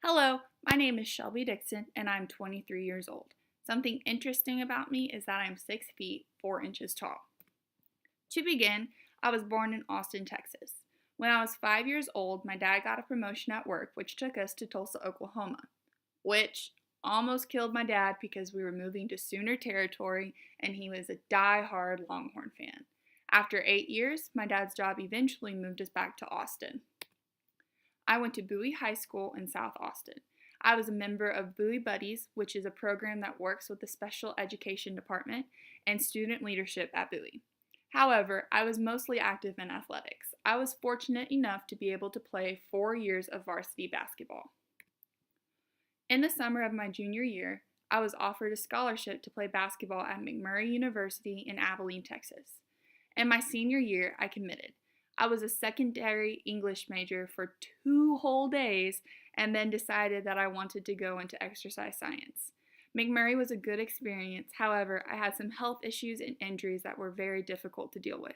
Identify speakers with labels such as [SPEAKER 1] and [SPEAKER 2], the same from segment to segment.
[SPEAKER 1] Hello, my name is Shelby Dixon and I'm 23 years old. Something interesting about me is that I'm 6 feet 4 inches tall. To begin, I was born in Austin, Texas. When I was 5 years old, my dad got a promotion at work which took us to Tulsa, Oklahoma, which almost killed my dad because we were moving to Sooner territory and he was a die-hard Longhorn fan. After 8 years, my dad's job eventually moved us back to Austin. I went to Bowie High School in South Austin. I was a member of Bowie Buddies, which is a program that works with the special education department and student leadership at Bowie. However, I was mostly active in athletics. I was fortunate enough to be able to play 4 years of varsity basketball. In the summer of my junior year, I was offered a scholarship to play basketball at McMurry University in Abilene, Texas. In my senior year, I committed. I was a secondary English major for 2 whole days and then decided that I wanted to go into exercise science. McMurry was a good experience, however, I had some health issues and injuries that were very difficult to deal with.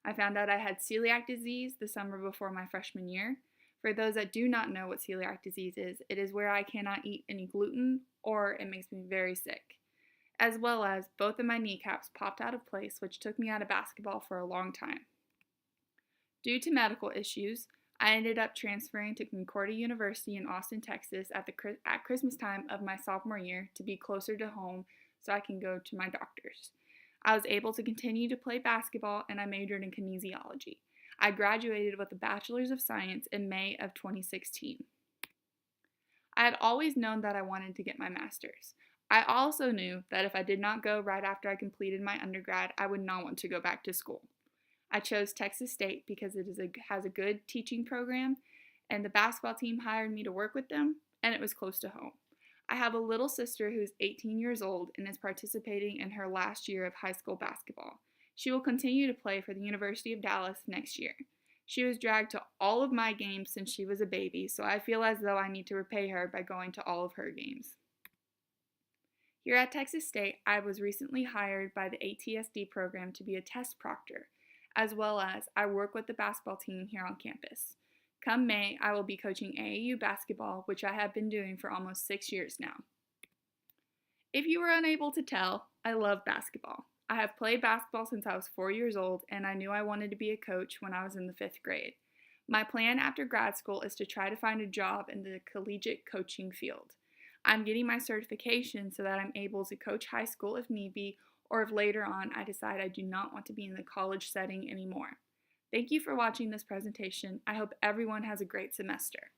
[SPEAKER 1] I found out I had celiac disease the summer before my freshman year. For those that do not know what celiac disease is, it is where I cannot eat any gluten or it makes me very sick. As well as both of my kneecaps popped out of place, which took me out of basketball for a long time. Due to medical issues, I ended up transferring to Concordia University in Austin, Texas at Christmas time of my sophomore year to be closer to home so I can go to my doctors. I was able to continue to play basketball and I majored in kinesiology. I graduated with a Bachelor's of Science in May of 2016. I had always known that I wanted to get my master's. I also knew that if I did not go right after I completed my undergrad, I would not want to go back to school. I chose Texas State because it has a good teaching program, and the basketball team hired me to work with them, and it was close to home. I have a little sister who is 18 years old and is participating in her last year of high school basketball. She will continue to play for the University of Dallas next year. She was dragged to all of my games since she was a baby, so I feel as though I need to repay her by going to all of her games. Here at Texas State, I was recently hired by the ATSD program to be a test proctor, as well as I work with the basketball team here on campus. Come May, I will be coaching AAU basketball, which I have been doing for almost 6 years now. If you were unable to tell, I love basketball. I have played basketball since I was 4 years old, and I knew I wanted to be a coach when I was in the 5th grade. My plan after grad school is to try to find a job in the collegiate coaching field. I'm getting my certification so that I'm able to coach high school if need be, or if later on I decide I do not want to be in the college setting anymore. Thank you for watching this presentation. I hope everyone has a great semester.